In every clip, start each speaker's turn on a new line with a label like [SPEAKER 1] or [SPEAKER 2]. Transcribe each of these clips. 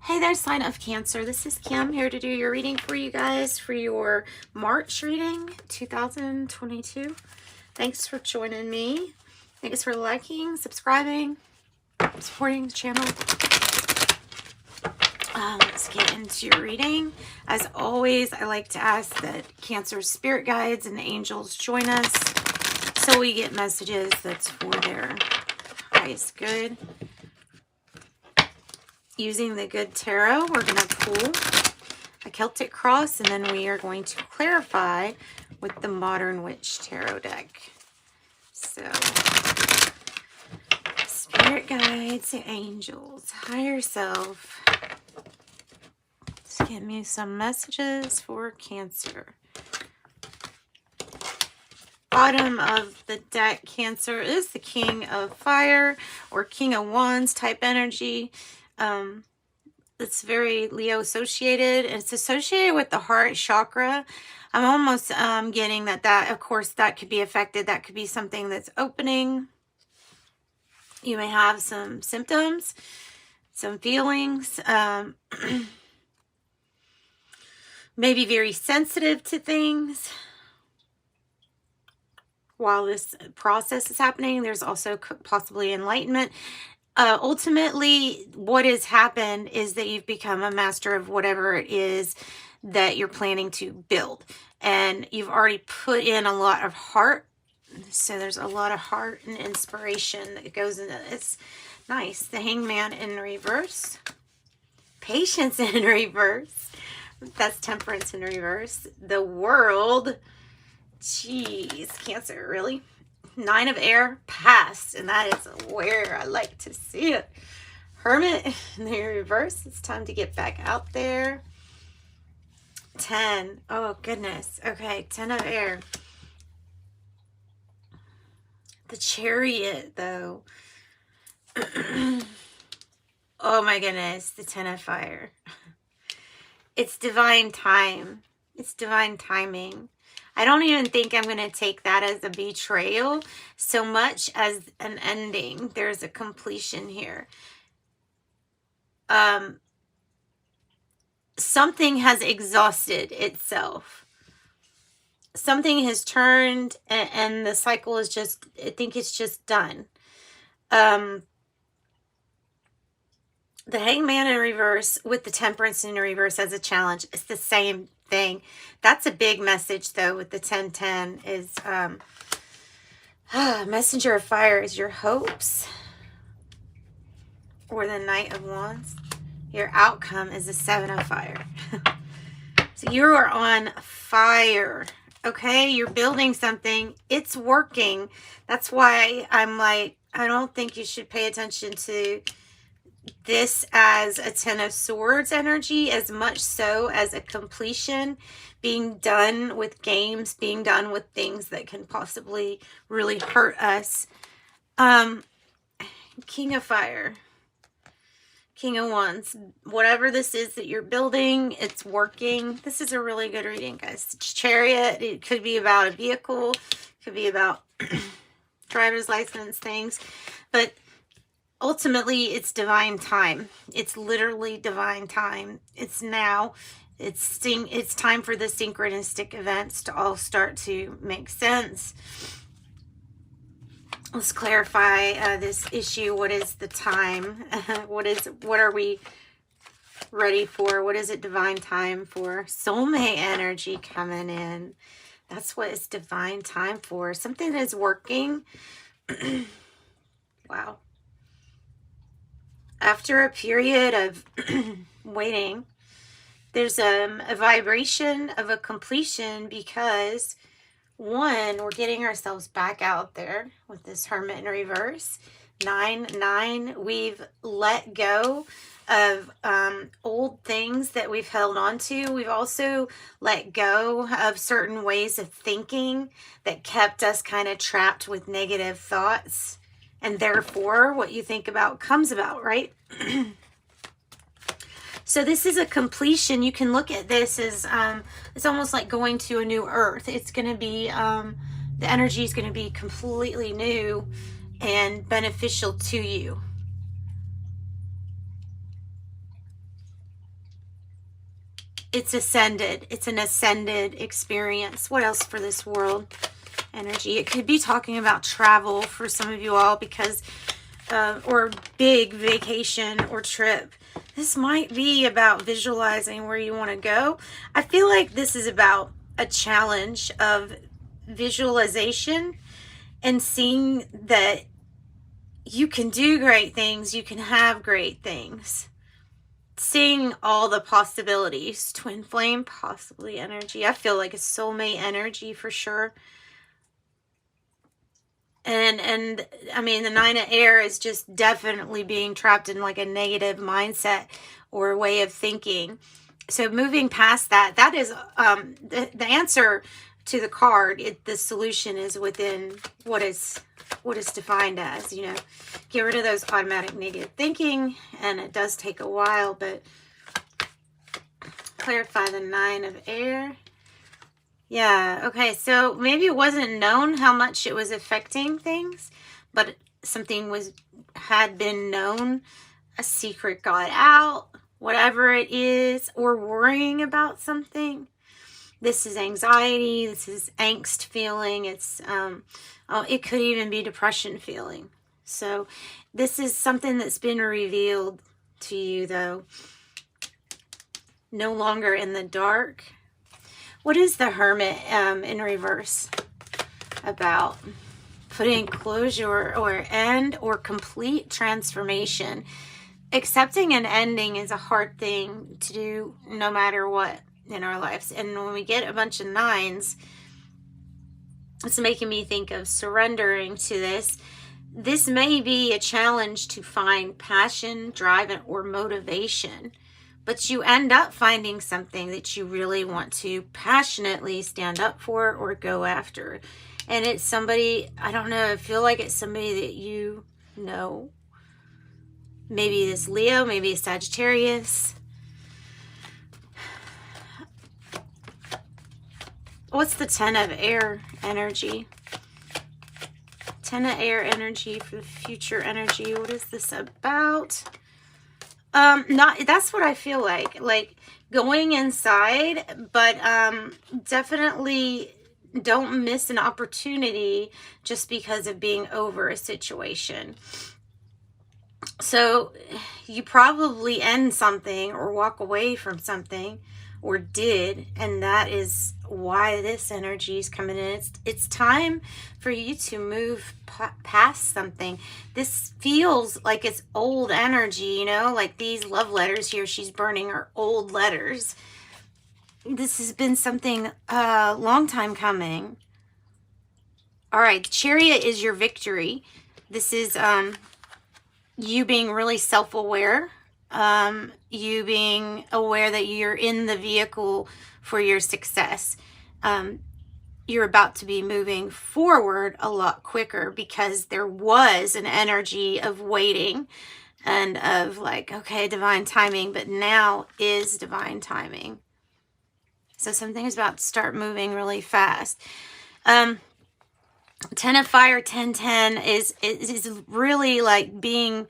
[SPEAKER 1] Hey there, sign of Cancer. This is Kim here to do your reading for you guys for your March reading 2022. Thanks for joining me. Thanks for liking, subscribing, supporting the channel. Let's get into your reading. As always, I like to ask that Cancer's spirit guides and angels join us so we get messages that's for their highest good. Using the good tarot, we're going to pull a Celtic cross, and then we are going to clarify with the Modern Witch tarot deck. So, spirit guides, angels, higher self, just give me some messages for Cancer. Bottom of the deck, Cancer, is the King of Fire or King of Wands type energy. It's very Leo associated. It's associated with the heart chakra. I'm almost getting that of course that could be affected. That could be something that's opening. You may have some symptoms, some feelings, maybe very sensitive to things while this process is happening. There's also possibly enlightenment. Ultimately, what has happened is that you've become a master of whatever it is that you're planning to build. And you've already put in a lot of heart. So there's a lot of heart and inspiration that goes into this. Nice. The Hangman in reverse. Patience in reverse. That's Temperance in reverse. The World. Jeez, Cancer, really? Nine of Air, passed, and that is where I like to see it. Hermit in the reverse. It's time to get back out there. 10. Oh, goodness. Okay, 10 of Air. The Chariot, though. Oh, my goodness. The 10 of Fire. It's divine time. It's divine timing. I don't even think I'm going to take that as a betrayal so much as an ending. There's a completion here. Something has exhausted itself. Something has turned and the cycle is just, I think it's just done. The Hangman in reverse with the Temperance in reverse as a challenge. It's the same thing. That's a big message though with the 1010 is Messenger of Fire is your hopes, or the Knight of Wands. Your outcome is the 7 of Fire. So you are on fire. Okay, you're building something. It's working. That's why I'm like, I don't think you should pay attention to this as a 10 of Swords energy as much so as a completion, being done with games, being done with things that can possibly really hurt us. King of Fire, King of Wands, whatever this is that you're building, it's working. This is a really good reading, guys. Chariot, it could be about a vehicle, could be about driver's license things, but ultimately, it's divine time. It's literally divine time. It's now. It's time for the synchronistic events to all start to make sense. Let's clarify this issue. What is the time? What are we ready for? What is it divine time for? Soulmate energy coming in. That's what it's divine time for. Something is working. Wow. After a period of waiting, there's a vibration of a completion because, one, we're getting ourselves back out there with this Hermit in reverse. 9-9, we've let go of old things that we've held on to. We've also let go of certain ways of thinking that kept us kind of trapped with negative thoughts. And therefore, what you think about comes about, right? So this is a completion. You can look at this as, it's almost like going to a new earth. It's going to be, the energy is going to be completely new and beneficial to you. it's ascended. It's an ascended experience. What else for this world energy? It could be talking about travel for some of you all, because or big vacation or trip. This might be about visualizing where you want to go. I feel like this is about a challenge of visualization and seeing that you can do great things, you can have great things. Seeing all the possibilities. Twin flame, possibly energy. I feel like it's soulmate energy for sure. And I mean, the 9 of air is just definitely being trapped in like a negative mindset or way of thinking. So moving past that, that is the answer to the card. The solution is within what is defined as, you know, get rid of those automatic negative thinking. And it does take a while, but clarify the 9 of air. Yeah, okay, so maybe it wasn't known how much it was affecting things, but something had been known, a secret got out, whatever it is, or worrying about something. This is anxiety, this is angst feeling, it's it could even be depression feeling. So this is something that's been revealed to you, though. No longer in the dark. What is the Hermit in reverse about? Putting closure or end or complete transformation. Accepting an ending is a hard thing to do no matter what in our lives. And when we get a bunch of 9s, it's making me think of surrendering to this. This may be a challenge to find passion, drive, or motivation. But you end up finding something that you really want to passionately stand up for or go after. And it's somebody, I don't know, I feel like it's somebody that you know. Maybe this Leo, maybe a Sagittarius. What's the 10 of air energy? 10 of air energy for the future energy. What is this about? That's what I feel like going inside, but definitely don't miss an opportunity just because of being over a situation. So you probably end something or walk away from something, or did, and that is why this energy is coming in. It's time for you to move past something. This feels like it's old energy, you know, like these love letters here she's burning are old letters. This has been something a long time coming. All right, the Chariot is your victory. This is you being really self-aware. You being aware that you're in the vehicle for your success. You're about to be moving forward a lot quicker because there was an energy of waiting and of like, okay, divine timing, but now is divine timing. So something is about to start moving really fast. 10 of fire, 10-10 is really like being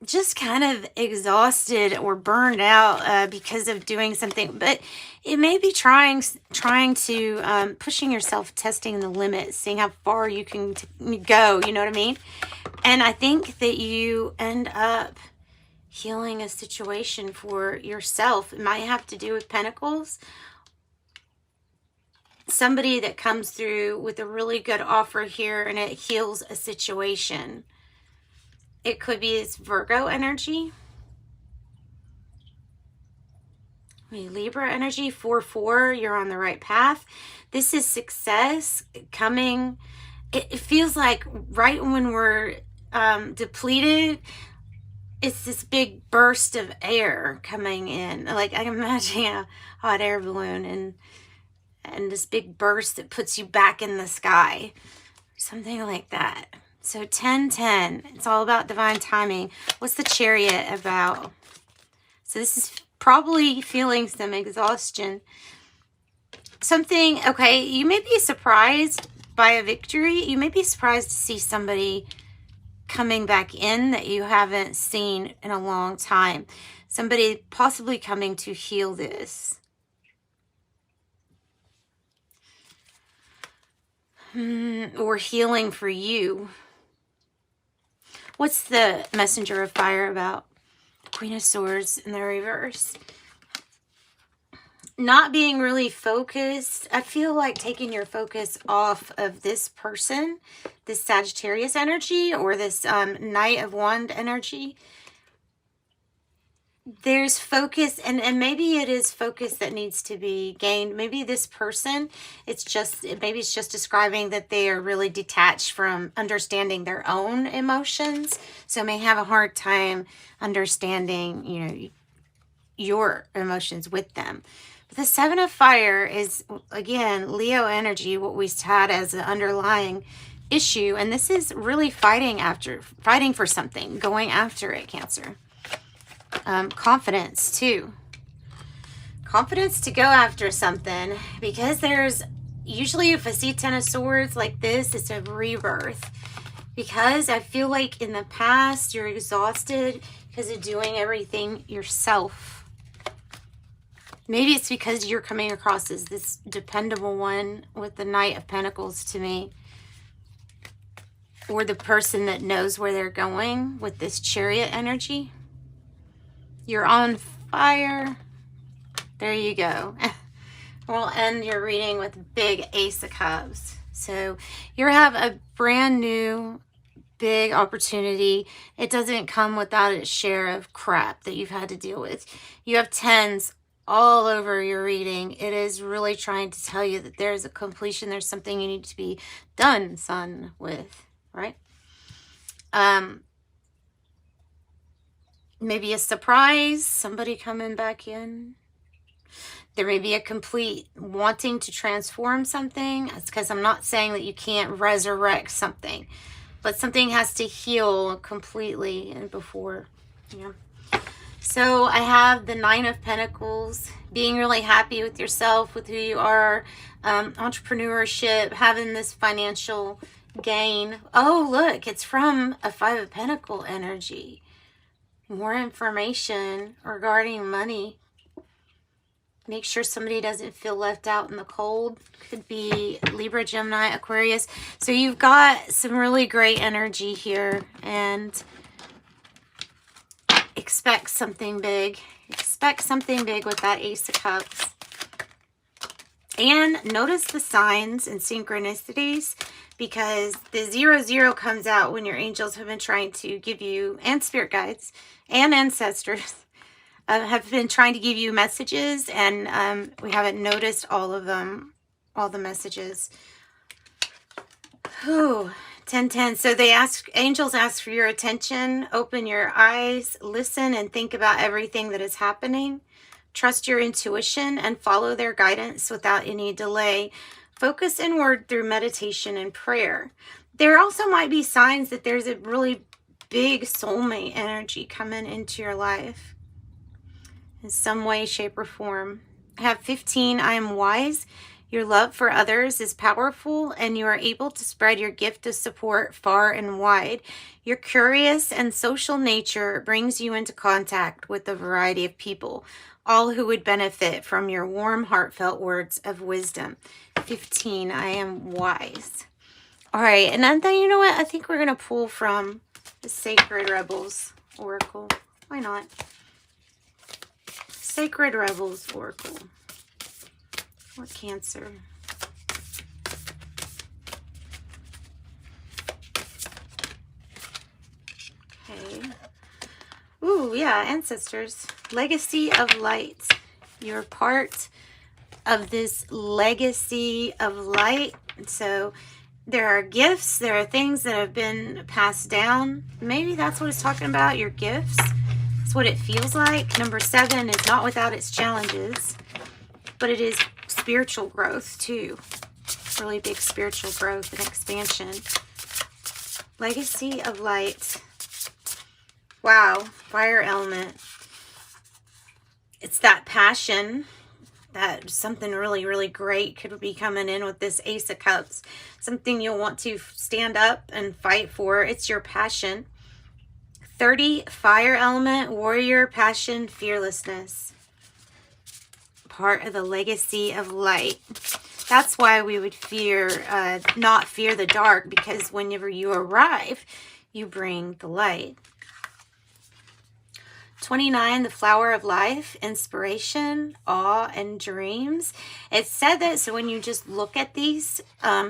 [SPEAKER 1] just kind of exhausted or burned out because of doing something, but it may be trying to pushing yourself, testing the limits, seeing how far you can go, you know what I mean? And I think that you end up healing a situation for yourself. It might have to do with Pentacles. Somebody that comes through with a really good offer here and it heals a situation. It could be this Virgo energy. Libra energy, 4-4, you're on the right path. This is success coming. It feels like right when we're depleted, it's this big burst of air coming in. Like I can imagine a hot air balloon and this big burst that puts you back in the sky. Something like that. So 10-10, it's all about divine timing. What's the Chariot about? So this is probably feeling some exhaustion. Something, okay, you may be surprised by a victory. You may be surprised to see somebody coming back in that you haven't seen in a long time. Somebody possibly coming to heal this. Or healing for you. What's the Messenger of Fire about? Queen of Swords in the reverse. Not being really focused. I feel like taking your focus off of this person, this Sagittarius energy, or this Knight of Wand energy. There's focus, and maybe it is focus that needs to be gained. Maybe this person, maybe it's just describing that they are really detached from understanding their own emotions, so may have a hard time understanding, you know, your emotions with them. But the Seven of Fire is, again, Leo energy, what we had as an underlying issue, and this is really fighting for something, going after it, Cancer. Confidence too. Confidence to go after something, because there's usually, if I see Ten of Swords like this, it's a rebirth. Because I feel like in the past you're exhausted because of doing everything yourself. Maybe it's because you're coming across as this dependable one with the Knight of Pentacles to me. Or the person that knows where they're going with this Chariot energy. You're on fire. There you go. We'll end your reading with big Ace of Cups. So you have a brand new big opportunity. It doesn't come without its share of crap that you've had to deal with. You have tens all over your reading. It is really trying to tell you that there's a completion. There's something you need to be done, son, with, right? Maybe a surprise, somebody coming back in. There may be a complete wanting to transform something. That's because I'm not saying that you can't resurrect something, but something has to heal completely and before, yeah. So I have the Nine of Pentacles, being really happy with yourself, with who you are, entrepreneurship, having this financial gain. Oh, look, it's from a Five of Pentacles energy. More information regarding money. Make sure somebody doesn't feel left out in the cold. Could be Libra, Gemini, Aquarius. So you've got some really great energy here, and expect something big. Expect something big with that Ace of Cups. And notice the signs and synchronicities, because the 00 comes out when your angels have been trying to give you, and spirit guides and ancestors have been trying to give you messages, and we haven't noticed all of them, all the messages. Ooh, 10-10. So angels ask for your attention. Open your eyes, listen, and think about everything that is happening. Trust your intuition and follow their guidance without any delay. Focus inward through meditation and prayer. There also might be signs that there's a really big soulmate energy coming into your life in some way, shape, or form. I have 15. I am wise. Your love for others is powerful, and you are able to spread your gift of support far and wide. Your curious and social nature brings you into contact with a variety of people, all who would benefit from your warm, heartfelt words of wisdom. 15. I am wise. All right, and then you know what? I think we're going to pull from the Sacred Rebels Oracle. Why not? Sacred Rebels Oracle. Or Cancer. Okay. Ooh, yeah, ancestors. Legacy of light. You're part of this legacy of light. So there are gifts, there are things that have been passed down. Maybe that's what it's talking about, your gifts. That's what it feels like. Number 7 is not without its challenges, but it is spiritual growth too. Really big spiritual growth and expansion. Legacy of light. Wow, fire element. It's that passion. that something really, really great could be coming in with this Ace of Cups. Something you'll want to stand up and fight for. It's your passion. 30, fire element, warrior, passion, fearlessness. Part of the legacy of light. That's why we would not fear the dark, because whenever you arrive, you bring the light. 29, the flower of life, inspiration, awe, and dreams. It's said that, so when you just look at these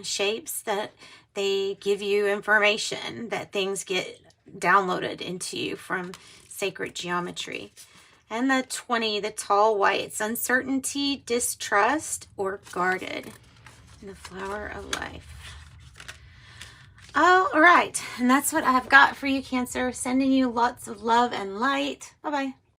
[SPEAKER 1] shapes, that they give you information, that things get downloaded into you from sacred geometry. And the 20, the tall whites, uncertainty, distrust, or guarded. And the flower of life. All right, and that's what I've got for you, Cancer. Sending you lots of love and light. Bye-bye.